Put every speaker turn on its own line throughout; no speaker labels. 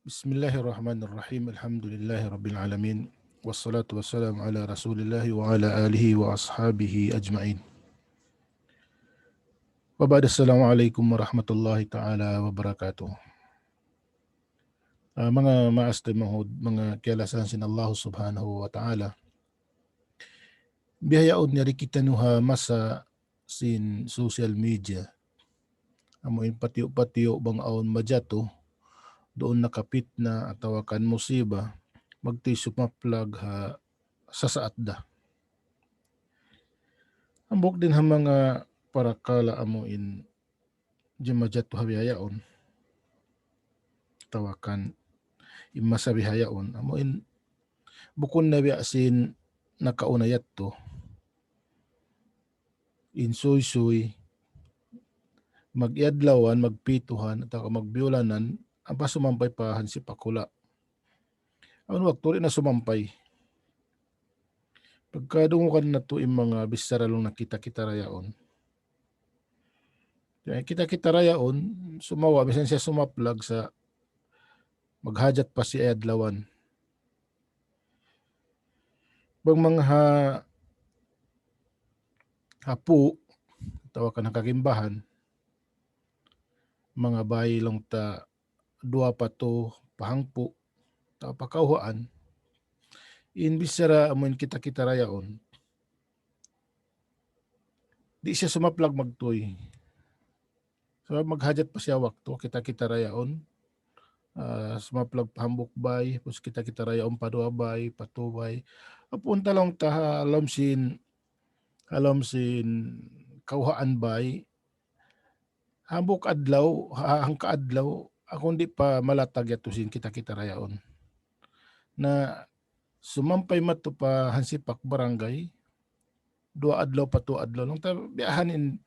Bismillahirrahmanirrahim. Alhamdulillahi rabbil alamin. Wassalatu wassalamu ala rasulillahi wa ala alihi wa ashabihi ajma'in. Wa ba'da, assalamualaikum warahmatullahi ta'ala wabarakatuh. Mga maastimahod, mga kialasan sin Allah subhanahu wa ta'ala. Bihayaon niya kita nuha masa sin social media. Amoin patiyo-patiyo bang aon majato doon nakapit na atawakan musiba magti sumaplag ha sasaat da. Ambok din ha mga parakala amuin jumajat habihayaon tawakan imasa bihayaon amuin bukon na biasin nakaunayat to insuy-suy magyadlawan magpituhan at magbiulanan ang pasumampay pahan si pakula. Ang wakto rin na sumampay. Pagkadungukan na to yung mga bisaralong nakita-kita rayaon. Kita-kita rayaon, sumawa, bisan siya sumaplag sa maghajat pa si ayadlawan. Bang mga hapu, tawakan ng kakimbahan, mga bayilong ta dua pa to pahangpu, ta pakauhaan, inbisara amun kita-kita rayaon. Di siya sumaplag magtoy. So maghajat pa siya wakto, kita-kita rayaon. Sumaplag pahambok bay, pus kita-kita rayaon padua bay, patubay. Apunta lang ta alam sin kauhaan bay. Hambok adlaw, hangka adlaw, ako hindi pa malatag yato sin kita-kita rayaon. Na sumampay mato pa hansipak barangay, dua adlaw pa to adlaw lang ta biyahanin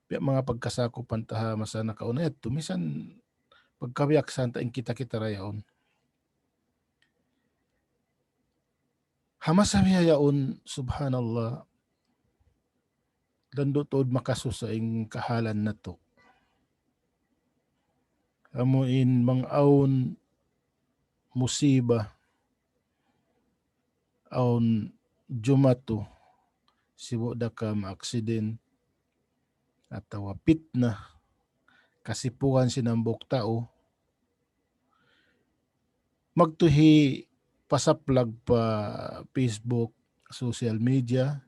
mga pagkasakupan ta masa nakauna yato misan pagkabiaksan ta ing kita-kita rayaon. Hamasa yaon subhanallah dando tod makaso sa ing kahalan na to. Amuin mang-aon musiba aon jumato sibo da ka ma-aksident atawa pitna kasipuan sinambok tao magtuhi pasaplag pa Facebook, social media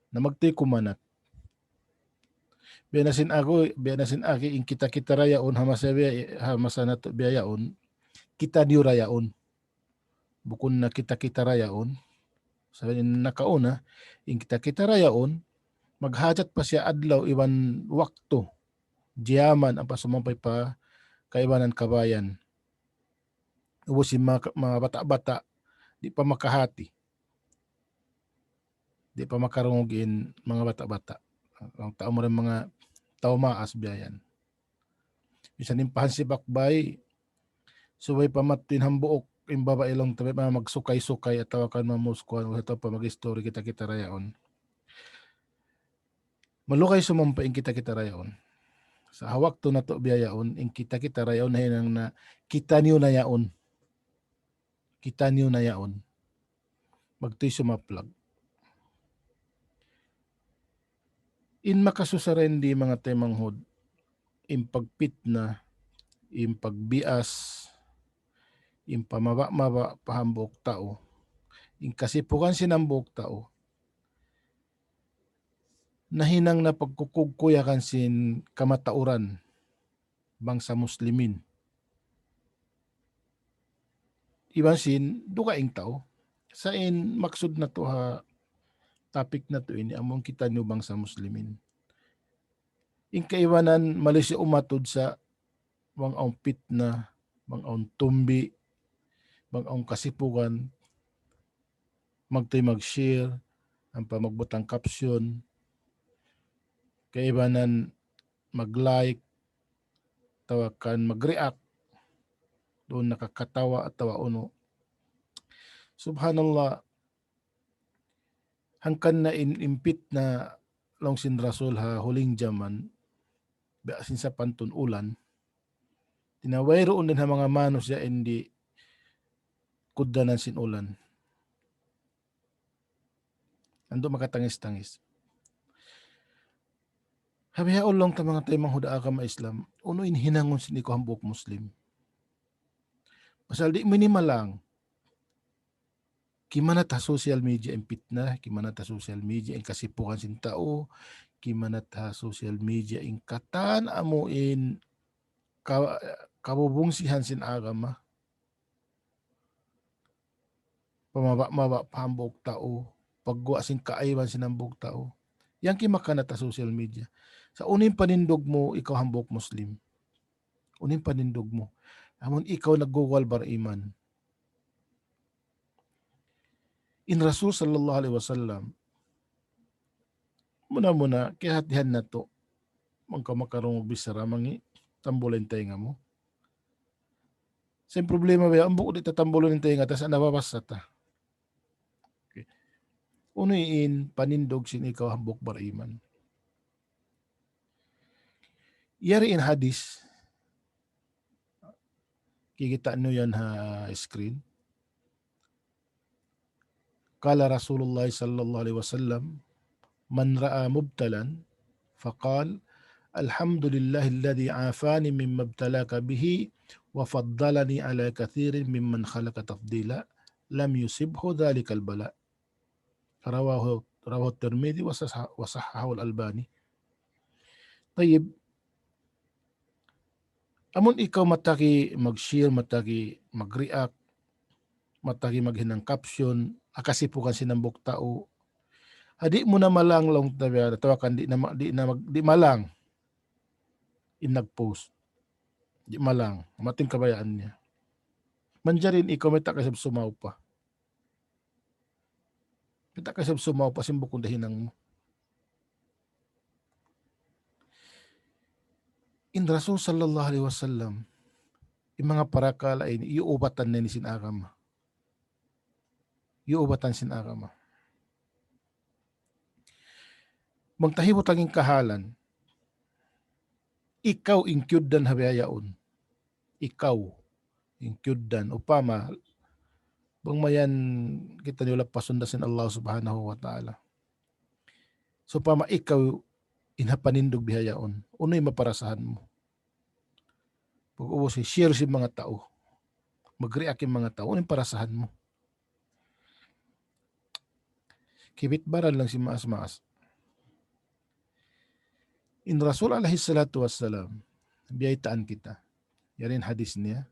na magtuhi kumanat. Bianasin aki ing kita-kita rayaon hamasa nato biyayaon kita niyo rayaon. Bukon na kita-kita rayaon sabi nakauna ing kita-kita rayaon maghajat pa siya adlaw iwan wakto diyaman ang pasumampay pa kaibanan kabayan. Ubos yung mga bata-bata di pa makahati. Di pa makarungugin mga bata-bata. Ang tao mo rin mga tao maas biyayan. Bisan yung pahansibak bay, subay pa matin hambuok yung babae lang tabi mga magsukay-sukay at tawakan mga muskuhan o ito pa mag-story kita-kita rayaon. Malukay sumampa yung kita-kita rayaon. Sa hawak to na to biyayaon, yung kita-kita rayaon na hinang na kita niyo na yaon. Kita niyo na yaon. Magto'y sumaplag. In makasusarendi mga temanghod, in pagpit na, in pagbias, in pamaba-maba pahambok tao, in kasipukan sinambok tao, nahinang na pagkukugkuyakan sin kamatauran bangsa muslimin. Iban sin dukaing tao. Sa in maksud na to ha topic na to ini among kita niyo bangsa muslimin. In kaiwanan Malaysia umatod sa mga pitna, mga tumbi, mga kasipukan, magtoy mag-share, ang pamagbutang caption, kaibanan mag-like, tawakan mag-react, doon nakakatawa at tawa uno. Subhanallah, hangkan na inimpit na longsin rasul ha huling jaman, biasin sa pantun ulan, tinawayroon din ang mga manos ya hindi kuddanan sinulan. Ando makatangis-tangis. Habihaon lang ta mga tayo manghuda ka ma Islam, uno inhinangon sin ikaw hambuk Muslim. Pasal di minimal lang, kimana ta social media ang fitna, kimana ta social media ang kasipukan sin tao, kimana ta social media ang katan amuin kabubungsihan sin agama, pamaba-maba pambok tao, pagwa sin kaaywan sin hambog tao. Yang kimakana ta social media. Sa uning panindog mo, ikaw hambok Muslim. Uning panindog mo. Amon ikaw nagguwal bar iman. In Rasul sallallahu alaihi wasallam, muna kihatihan na to, magkamakarong bisara, mangi, tambulin tayo nga mo. Sa problema ba, ang bukod ito tambulin tayo nga, tas nababasa ta. Okay. Unuin, panindog sin ikaw hambok bar iman. Yari in hadis, kikita nyo yan ha screen. Kala Rasulullah sallallahu alaihi wasallam, man ra'a mubtalan, faqal, alhamdulillahi alladhi afani mimma ibtalaka bihi wa faddalani ala kathirin mimman khalaqa tafdila, lam yusibhu dhalika albala. Rawahu Tirmidhi wa sahahahu al-Albani. Tayyib, amon ikaw mataki mag-share, mataki mag-react, mataki maghinang caption, akasipukan sinambok tao, adi mo na malang long tawakan di malang in nag-post. Di malang, mating kabayaan niya. Manjarin ikaw may takasab sumaw pa. May takasab sumaw pa simbukong dahinang mo. In Rasul sallallahu alaihi wasallam, yung mga parakal ay iubatan na ni sinagama. Iubatan sinagama. Magtahibot ang kahalan, ikaw inkyudan habiyayaon. Ikaw inkyudan. Upama, bang mayan kita nila pasundasin Allah subhanahu wa ta'ala. So upama ikaw inhapanindog bihayaon. Uno'y maparasahan mo. Pag-uwas share si mga tao. Mag-react yung mga tao. Uno'y parasahan mo. Kibit-baran lang si maas-maas. In Rasul alaihi salatu wassalam, biyaitaan kita. Yarin hadis niya.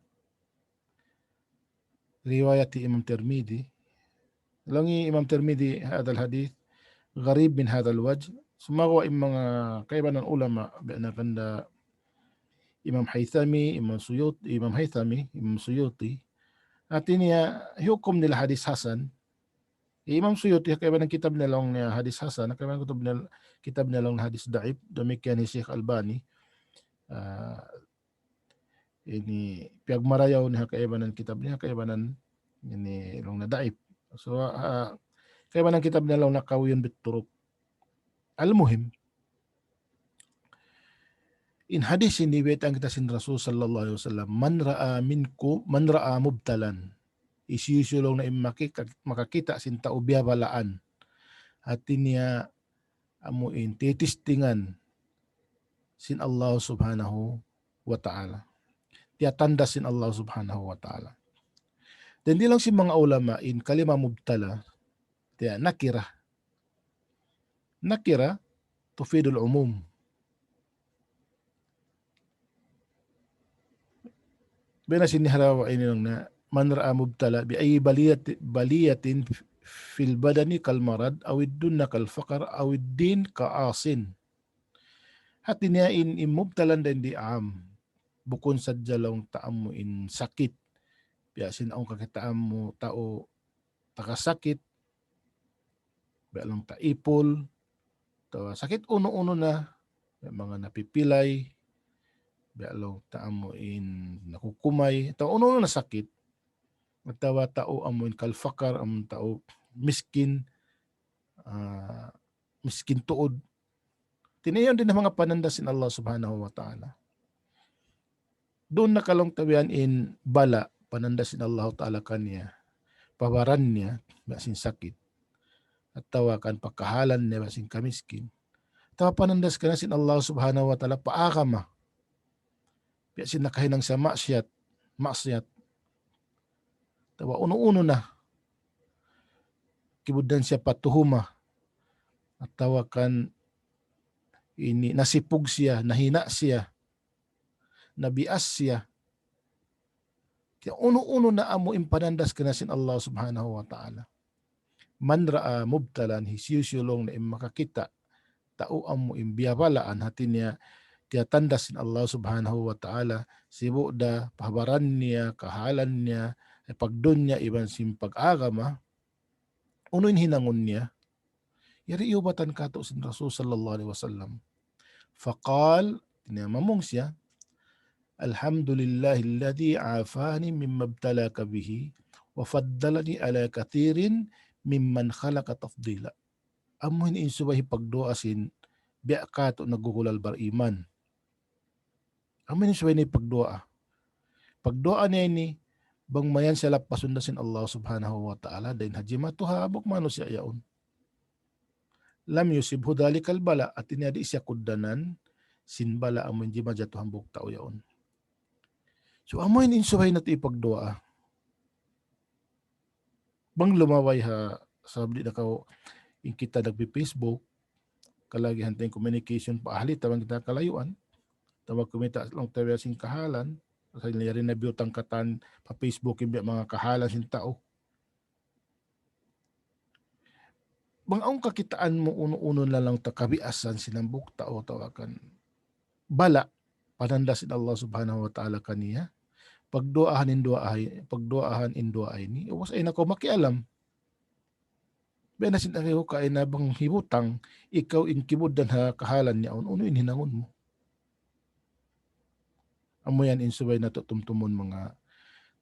Riwayat Imam Tirmidhi. Langi Imam Tirmidhi hadal hadith. Gharib min hadal wajh. Sumawa yung mga kaibanan ulama na kanda Imam Haythami, Imam Suyuti. At niya hukom nila hadis Hasan. Imam Suyuti kaibanan kitab nilang hadis Hasan, kaibanan kitab nilang hadis Daib, demikian ni Sheikh Albani. Ini piyagmarayaw ni kaibanan kitab niya, kaibanan ini long na Daib. So kaibanan kitab nilang nakawiyon bituruk. Al-muhim, in hadis ini wetang kita sin Rasul sallallahu alaihi wasallam, man ra'a mubtalan, isisulong na makakita sin tao biyabalaan at niya amuin titistingan sin Allah subhanahu wa ta'ala, tiyatanda sin Allah subhanahu wa ta'ala. Dan di lang si mga ulama in kalima mubtala tiya nakira tufidul umum. Bena siniharawa ini lang na man ra'a mubtala bi ay baliyatin fil badani kal marad aw ad-dunna kal faqr aw ad-din ka asin. Hati niya in mubtalan din di bukon sa jalong taam mo in sakit. Biasin ang kakitaam mo tao takasakit. Bialang taipol. Sakit uno-uno na. Mga napipilay. Bialang taam mo in nakukumay. Uno-uno na sakit. Magtawa tao amoin kalfakar, amon tao miskin, miskin tuod. Tinayon din ang mga pananda sin Allah subhanahu wa ta'ala. doon nakalong tabihan in bala panandasin Allah Ta'ala kaniya, pabaran niya basin sakit, at tawakan pagkahalan niya basin kamiskin, tawa panandas ka na sin Allah Subhanahu wa Ta'ala paakama, basin nakahinang sa maksiyat, tawa uno-uno na, kibudan siya patuhuma, at tawakan ini nasipug siya, nahina siya, nabias siya. Kaya uno-uno na amo impanandas ka na sin Allah Subhanahu wa Ta'ala. Man ra'a mubtalan hisiusulong na makakita tao amo imbiyabalaan hati niya kaya tandas sin Allah Subhanahu wa Ta'ala sibu da pahabaran niya, kahalan niya, pagdun niya iban sim pag-agama, unoin hinangon niya, yari iubatan kato sin Rasul sallallahu alaihi wasallam. Faqal, tinamamong siya, alhamdulillahilladzi afani mimma ibtalaka bihi wa faddalani ala kathirin mimman khalaqa tafdila. Amuhin insubahi pagdoasin biya kato nagugulal bar iman. Amuhin insubahi ni pagdoa. Pagdoa niya ini bang mayan siya lapasundasin Allah Subhanahu wa Ta'ala dahil hajimatuha abok mano siya yaon. Lam yusibhu dalikal bala at tinadi siya kudanan sin bala amuin jima jatuhan buk tao yaon. So amuin insubahi nato ipagdoa. Bang lumaway ha sabdi na kao in kita nagbi-Facebook kalagi hantay communication pa ahli tawang kita kalayuan tawag kumita lang tayo sing kahalan sa rin na biyutang katan pa Facebook yung mga kahalan sin tao. Bang ang kakitaan mo uno-uno na lang takabiasan sinambuk tao tawakan bala panandasin Allah Subhanahu wa Ta'ala kaniya pagdoahan in doahay ni was ay nako makialam benasin ang iyo kain na bang hibutang ikaw in kibudan ha kahalan niya uno in hinangon mo amo yan insubay na tumtumon mga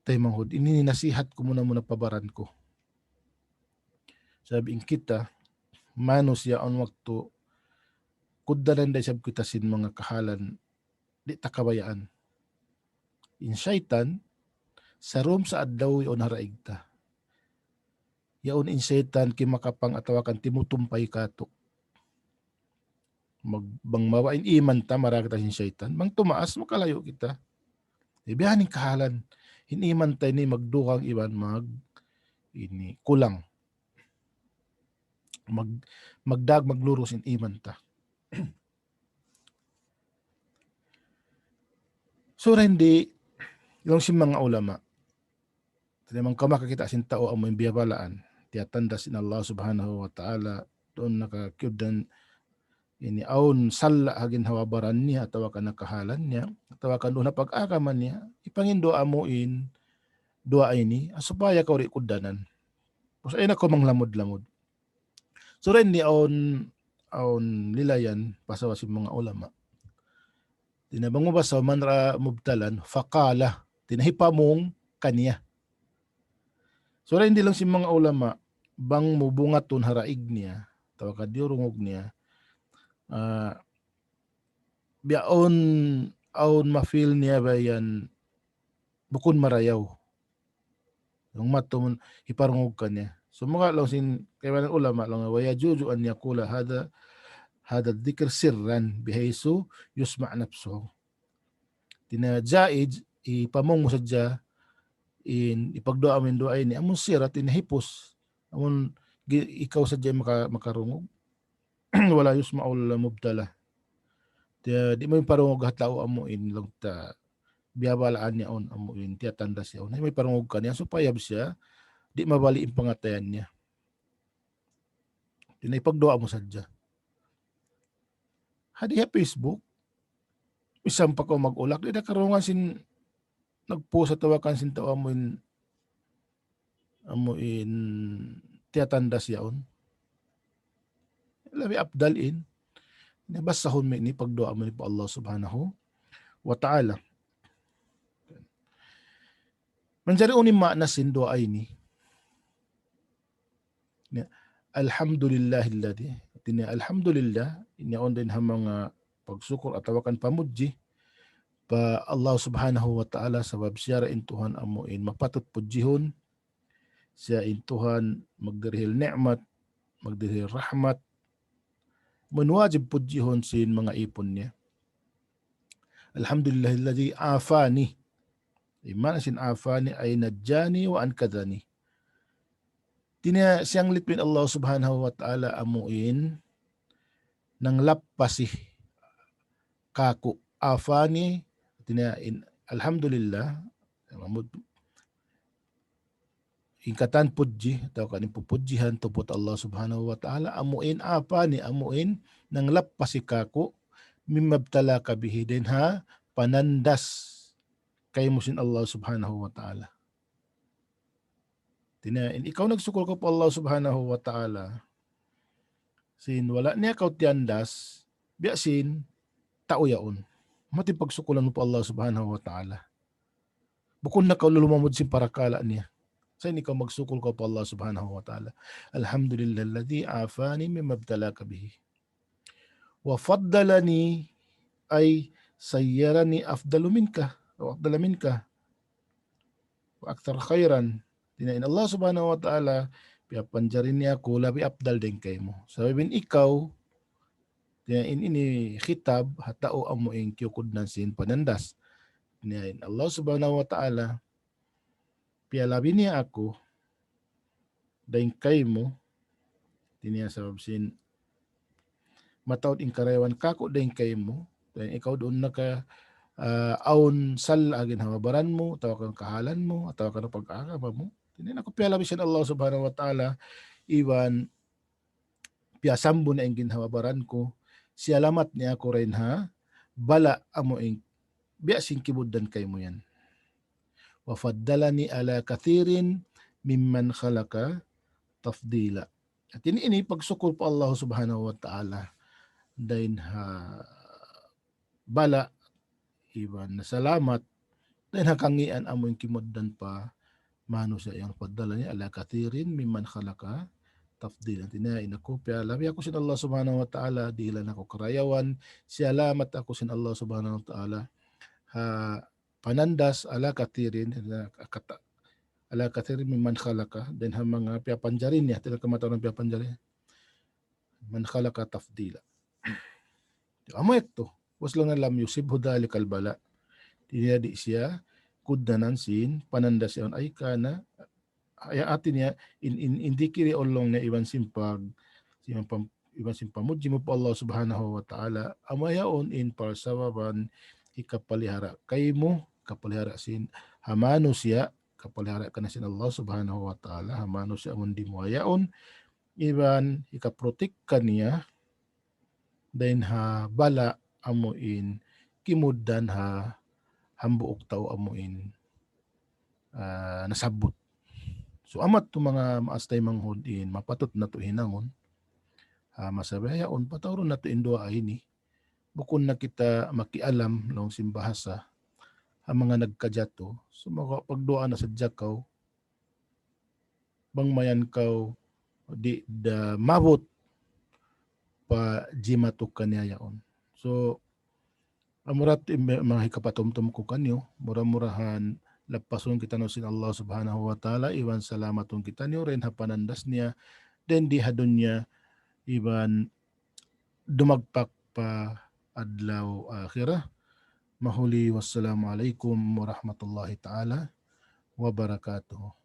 taymanghod ini nasihat ko muna pabaran ko sabi in kita manos ya on waktu kudalan day sab kita sin mga kahalan di takabayaan in syaitan sarum sa adlaw yon haraig ta yaon in syaitan kimakapang atawakan timutumpay kato magbang mawain iman ta maragta sin syaitan bang tumaas makalayo kita ibihaning kahalan hiniman tay ni magdukang iban ini kulang magluros in iman ta. So hindi yung si mga ulama tinamang kamakakita sin tao ang may biyabalaan tiyatanda sin Allah Subhanahu wa Ta'ala doon nakakyudan ini aun salla hagin hawabaran niya tawakan nakahalan niya tawakan doon na pag-akaman niya ipangindo amuin dua ini supaya ka uri kudanan pos ay nako manglamod-lamod. So rin ni aun lilayan pasawa si mga ulama. Tinabang mo ba sa manra mubtalan faqala tinahipamong kaniya. So rin di lang si mga ulama bang mubungaton haraig niya tawa ka diurungog niya biyaon aun ma-feel niya ba yan bukon marayaw yung matumon hiparungog kaniya. So mga lang sin kaya ulama lang waya juju an yakula hada dhikr sirran bihaysu yusma' nafsuhu. Tinajaid ipamong mo sadya in ipagdoa min doa ini amon sirat tinahipos amon ikaw sadya makarungog wala yusma'ul mubtala. Di mo yung parungog hatao amo in lang ta biyabalaan niya on amo in tiyatanda siya on may parungog kaniya so payab siya di mabali yung pangatayan niya. Tinaipagdoa mo sadya. Hadi ha Facebook, isang pa ko mag-ulak, di na karungan sin nagpost sa tawakan sin tawa mo in tiyatanda siya on. Labi abdal in, nabasahon mo ini pagdoa mo ni po Allah Subhanahu wa Ta'ala. Manjari unim makna sin doa ini, alhamdulillahilladzi alhamdulillah ini on din ha mga pagsukur at tawakan pamudji pa Allah subhanahu wa ta'ala sabab siya ra intuhan amuin mapatut pudjihon, siya intuhan magdirihil ni'mat, magdirihil rahmat, manwajib pudjihon sin mga ipon niya. Alhamdulillahilladzi afani. Imana sin afani ay najjani wa ankadhani. Tinya siyang litpin Allah subhanahu wa ta'ala amuin nang lapasi kaku afani tinya alhamdulillah ingkatan puji atau kanin pupudjihan tupot Allah subhanahu wa ta'ala amuin afani amuin nang lapasi kaku mimabtala kabihi din ha panandas kay musin Allah subhanahu wa ta'ala. Tinain ikaw nagsukol ko po Allah subhanahu wa ta'ala sin wala niya kaw tiyandas biasin tao yaon mati pagsukulan mo po Allah subhanahu wa ta'ala bukod na kaw lulumamod sin parakala niya sa ikaw magsukol ko po Allah subhanahu wa ta'ala. Alhamdulillah alladhi afani mimma ibtalaka bihi wa faddalani ay sayyarani afdalu minka o afdala minka wa akthar khairan. Tinain Allah subhanahu wa ta'ala piapanjarin niya ko labi afdal din kay mo. Sababin ikaw tinain ini khitab hatao amo ing kiyukod sin panandas. Tinain Allah subhanahu wa ta'ala pialabi niya ako daing kay mo tiniya sabab sin matawd ing karayawan kako daing kay mo daing ikaw doon naka aun sal agin hawabaran mo tawa kang kahalan mo atawa ka pag-aakaba mo tiniya ako pialabi siya Allah subhanahu wa ta'ala iwan piasambo na ing ginhawabaran ko siyalamat niya ako rin ha bala amo ing biasing kibudan kay mo yan. Wafaddalani ala kathirin mimman khalaqa tafdila. At ini pagsukol po Allah subhanahu wa ta'ala dahil bala iban na salamat dahil hakangian amoy kimoddan pa mano sa iyang paddala niya ala kathirin mimman khalaqa tafdila. Tinain ako labi ako sin Allah subhanahu wa ta'ala dilan ako karayawan siyalamat ako sin Allah subhanahu wa ta'ala panandas ala kathirin mimman khalaqa dan mga piapanjarin niya tila kamataw ng piapanjarin man khalaqa tafdila. Amo ito was lang alam yusib hudali kalbala di siya kuddanan sin panandas yon ay kana ay atin niya hindi kiri olong na iwan simpag iwan simpamudji mo po Allah subhanahu wa ta'ala amayaon in parsawaban ikapalihara kay mo kapalihara sin hamano siya kapalihara ka na sin Allah subhanahu wa ta'ala hamano siya mundi mo ayaon iban ikaprotek ka niya dahin bala amuin kimuddan hambuok tao amuin nasabot. So amat to mga maastay manghudin mapatot na to hinangon masabayaon patawron na to indua ini bukod na kita makialam long simbahasa ang mga nagkadyato so pagduan na sa jakaw bang mayan kaw di da mabot pa jimatok kanya yaon. So amurat mga hikapatumtum ko kanyo mura-murahan lapason kita no sin Allah subhanahu wa ta'ala iwan salamatong kita nyo rin hapanandas niya then di hadon niya iwan dumagpak pa adlaw akhirah. Mahuli wassalamu alaikum warahmatullahi ta'ala wabarakatuh.